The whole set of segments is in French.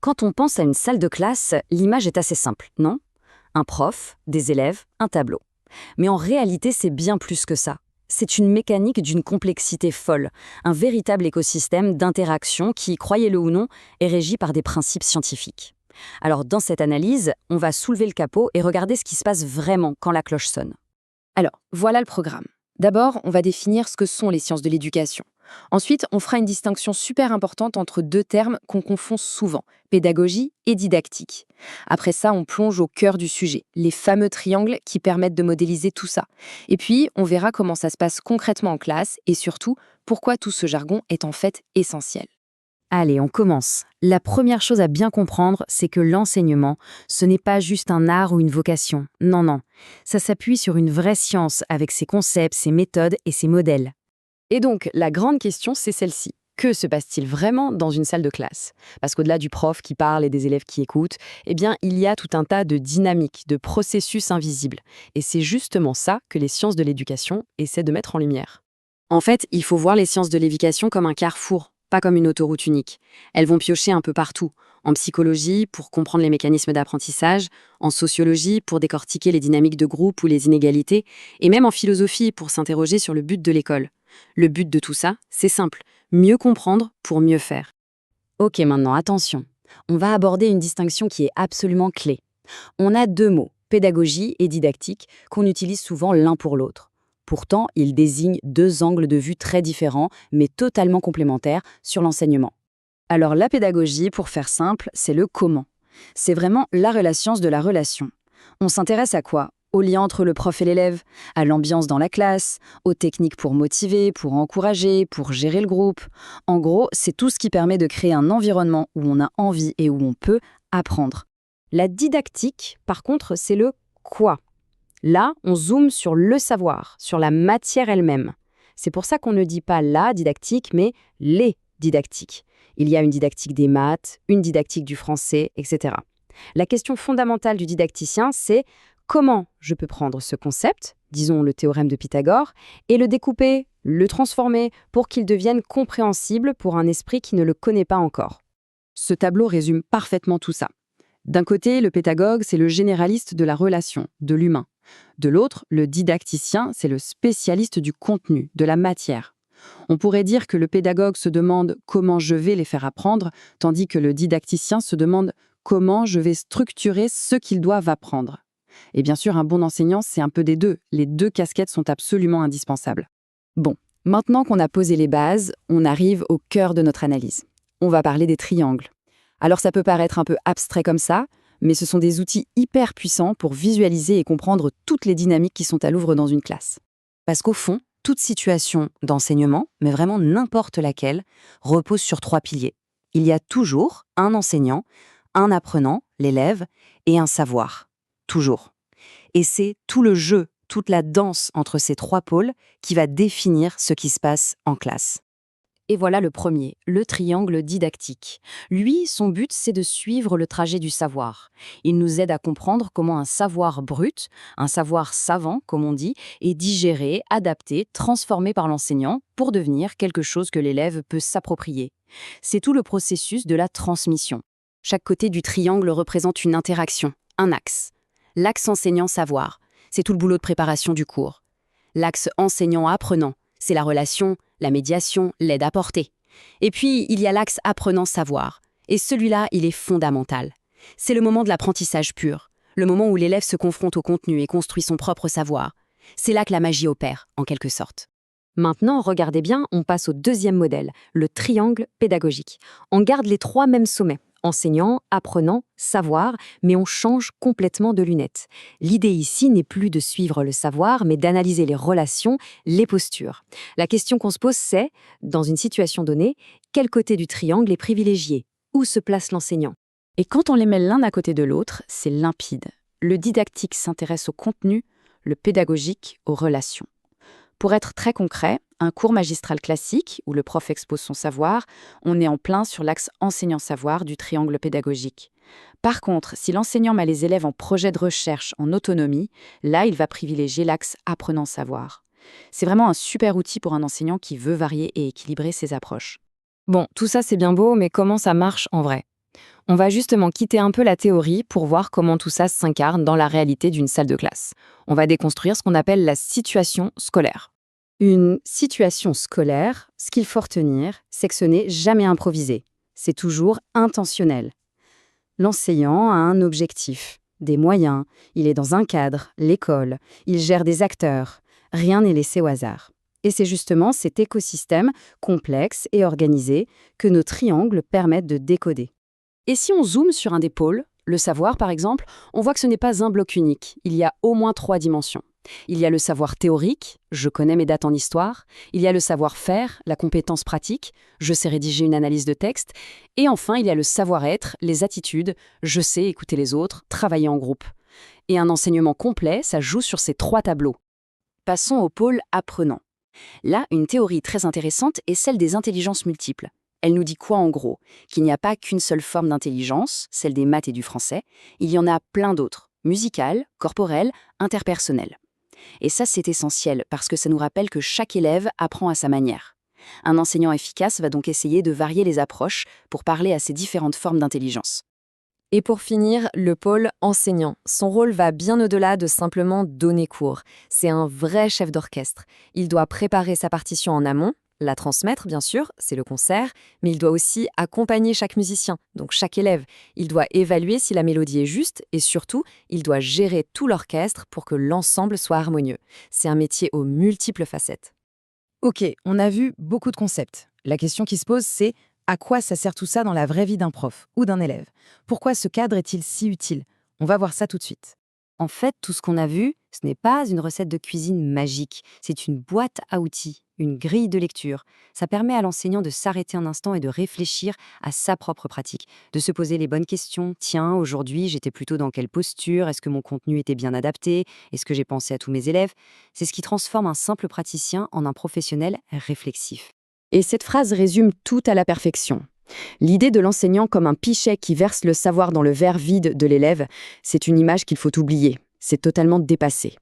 Quand on pense à une salle de classe, l'image est assez simple, non? Un prof, des élèves, un tableau. Mais en réalité, c'est bien plus que ça. C'est une mécanique d'une complexité folle, un véritable écosystème d'interaction qui, croyez-le ou non, est régi par des principes scientifiques. Alors dans cette analyse, on va soulever le capot et regarder ce qui se passe vraiment quand la cloche sonne. Alors, voilà le programme. D'abord, on va définir ce que sont les sciences de l'éducation. Ensuite, on fera une distinction super importante entre deux termes qu'on confond souvent, pédagogie et didactique. Après ça, on plonge au cœur du sujet, les fameux triangles qui permettent de modéliser tout ça. Et puis, on verra comment ça se passe concrètement en classe et surtout, pourquoi tout ce jargon est en fait essentiel. Allez, on commence. La première chose à bien comprendre, c'est que l'enseignement, ce n'est pas juste un art ou une vocation. Non, non. Ça s'appuie sur une vraie science avec ses concepts, ses méthodes et ses modèles. Et donc, la grande question, c'est celle-ci. Que se passe-t-il vraiment dans une salle de classe? Parce qu'au-delà du prof qui parle et des élèves qui écoutent, eh bien, il y a tout un tas de dynamiques, de processus invisibles. Et c'est justement ça que les sciences de l'éducation essaient de mettre en lumière. En fait, il faut voir les sciences de l'éducation comme un carrefour, pas comme une autoroute unique. Elles vont piocher un peu partout. En psychologie, pour comprendre les mécanismes d'apprentissage, en sociologie, pour décortiquer les dynamiques de groupe ou les inégalités, et même en philosophie, pour s'interroger sur le but de l'école. Le but de tout ça, c'est simple, mieux comprendre pour mieux faire. Ok, maintenant, attention. On va aborder une distinction qui est absolument clé. On a deux mots, pédagogie et didactique, qu'on utilise souvent l'un pour l'autre. Pourtant, ils désignent deux angles de vue très différents, mais totalement complémentaires sur l'enseignement. Alors la pédagogie, pour faire simple, c'est le comment. C'est vraiment la relation de la relation. On s'intéresse à quoi? Au lien entre le prof et l'élève, à l'ambiance dans la classe, aux techniques pour motiver, pour encourager, pour gérer le groupe. En gros, c'est tout ce qui permet de créer un environnement où on a envie et où on peut apprendre. La didactique, par contre, c'est le quoi. Là, on zoome sur le savoir, sur la matière elle-même. C'est pour ça qu'on ne dit pas la didactique, mais les didactiques. Il y a une didactique des maths, une didactique du français, etc. La question fondamentale du didacticien, c'est comment je peux prendre ce concept, disons le théorème de Pythagore, et le découper, le transformer pour qu'il devienne compréhensible pour un esprit qui ne le connaît pas encore. Ce tableau résume parfaitement tout ça. D'un côté, le pédagogue, c'est le généraliste de la relation, de l'humain. De l'autre, le didacticien, c'est le spécialiste du contenu, de la matière. On pourrait dire que le pédagogue se demande comment je vais les faire apprendre, tandis que le didacticien se demande comment je vais structurer ce qu'ils doivent apprendre. Et bien sûr, un bon enseignant, c'est un peu des deux. Les deux casquettes sont absolument indispensables. Bon, maintenant qu'on a posé les bases, on arrive au cœur de notre analyse. On va parler des triangles. Alors ça peut paraître un peu abstrait comme ça, mais ce sont des outils hyper puissants pour visualiser et comprendre toutes les dynamiques qui sont à l'œuvre dans une classe. Parce qu'au fond, toute situation d'enseignement, mais vraiment n'importe laquelle, repose sur trois piliers. Il y a toujours un enseignant, un apprenant, l'élève, et un savoir. Toujours. Et c'est tout le jeu, toute la danse entre ces trois pôles qui va définir ce qui se passe en classe. Et voilà le premier, le triangle didactique. Lui, son but, c'est de suivre le trajet du savoir. Il nous aide à comprendre comment un savoir brut, un savoir savant, comme on dit, est digéré, adapté, transformé par l'enseignant pour devenir quelque chose que l'élève peut s'approprier. C'est tout le processus de la transmission. Chaque côté du triangle représente une interaction, un axe. L'axe enseignant-savoir, c'est tout le boulot de préparation du cours. L'axe enseignant-apprenant, c'est la relation, la médiation, l'aide apportée. Et puis, il y a l'axe apprenant-savoir. Et celui-là, il est fondamental. C'est le moment de l'apprentissage pur, le moment où l'élève se confronte au contenu et construit son propre savoir. C'est là que la magie opère, en quelque sorte. Maintenant, regardez bien, on passe au deuxième modèle, le triangle pédagogique. On garde les trois mêmes sommets. Enseignant, apprenant, savoir, mais on change complètement de lunettes. L'idée ici n'est plus de suivre le savoir, mais d'analyser les relations, les postures. La question qu'on se pose, c'est, dans une situation donnée, quel côté du triangle est privilégié? Où se place l'enseignant? Et quand on les met l'un à côté de l'autre, c'est limpide. Le didactique s'intéresse au contenu, le pédagogique aux relations. Pour être très concret, un cours magistral classique, où le prof expose son savoir, on est en plein sur l'axe enseignant-savoir du triangle pédagogique. Par contre, si l'enseignant met les élèves en projet de recherche en autonomie, là, il va privilégier l'axe apprenant-savoir. C'est vraiment un super outil pour un enseignant qui veut varier et équilibrer ses approches. Bon, tout ça c'est bien beau, mais comment ça marche en vrai? On va justement quitter un peu la théorie pour voir comment tout ça s'incarne dans la réalité d'une salle de classe. On va déconstruire ce qu'on appelle la situation scolaire. Une situation scolaire, ce qu'il faut retenir, c'est que ce n'est jamais improvisé. C'est toujours intentionnel. L'enseignant a un objectif, des moyens, il est dans un cadre, l'école, il gère des acteurs. Rien n'est laissé au hasard. Et c'est justement cet écosystème complexe et organisé que nos triangles permettent de décoder. Et si on zoome sur un des pôles, le savoir par exemple, on voit que ce n'est pas un bloc unique, il y a au moins 3 dimensions. Il y a le savoir théorique, je connais mes dates en histoire, il y a le savoir-faire, la compétence pratique, je sais rédiger une analyse de texte, et enfin il y a le savoir-être, les attitudes, je sais écouter les autres, travailler en groupe. Et un enseignement complet, ça joue sur ces 3 tableaux. Passons au pôle apprenant. Là, une théorie très intéressante est celle des intelligences multiples. Elle nous dit quoi en gros? Qu'il n'y a pas qu'une seule forme d'intelligence, celle des maths et du français, il y en a plein d'autres, musicales, corporelles, interpersonnelles. Et ça, c'est essentiel parce que ça nous rappelle que chaque élève apprend à sa manière. Un enseignant efficace va donc essayer de varier les approches pour parler à ces différentes formes d'intelligence. Et pour finir, le pôle enseignant. Son rôle va bien au-delà de simplement donner cours. C'est un vrai chef d'orchestre. Il doit préparer sa partition en amont, la transmettre bien sûr, c'est le concert, mais il doit aussi accompagner chaque musicien, donc chaque élève. Il doit évaluer si la mélodie est juste et surtout, il doit gérer tout l'orchestre pour que l'ensemble soit harmonieux. C'est un métier aux multiples facettes. Ok, on a vu beaucoup de concepts. La question qui se pose, c'est à quoi ça sert tout ça dans la vraie vie d'un prof ou d'un élève? Pourquoi ce cadre est-il si utile? On va voir ça tout de suite. En fait, tout ce qu'on a vu, ce n'est pas une recette de cuisine magique, c'est une boîte à outils, une grille de lecture. Ça permet à l'enseignant de s'arrêter un instant et de réfléchir à sa propre pratique, de se poser les bonnes questions. Tiens, aujourd'hui, j'étais plutôt dans quelle posture? Est-ce que mon contenu était bien adapté? Est-ce que j'ai pensé à tous mes élèves? C'est ce qui transforme un simple praticien en un professionnel réflexif. Et cette phrase résume tout à la perfection. L'idée de l'enseignant comme un pichet qui verse le savoir dans le verre vide de l'élève, c'est une image qu'il faut oublier. C'est totalement dépassé.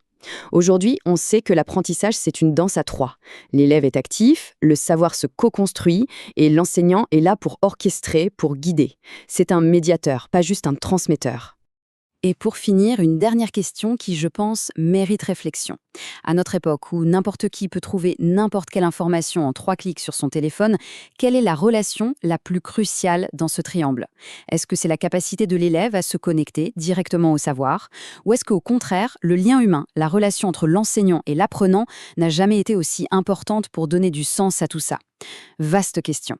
Aujourd'hui, on sait que l'apprentissage, c'est une danse à 3. L'élève est actif, le savoir se co-construit et l'enseignant est là pour orchestrer, pour guider. C'est un médiateur, pas juste un transmetteur. Et pour finir, une dernière question qui, je pense, mérite réflexion. À notre époque où n'importe qui peut trouver n'importe quelle information en 3 clics sur son téléphone, quelle est la relation la plus cruciale dans ce triangle? Est-ce que c'est la capacité de l'élève à se connecter directement au savoir? Ou est-ce qu'au contraire, le lien humain, la relation entre l'enseignant et l'apprenant n'a jamais été aussi importante pour donner du sens à tout ça? Vaste question.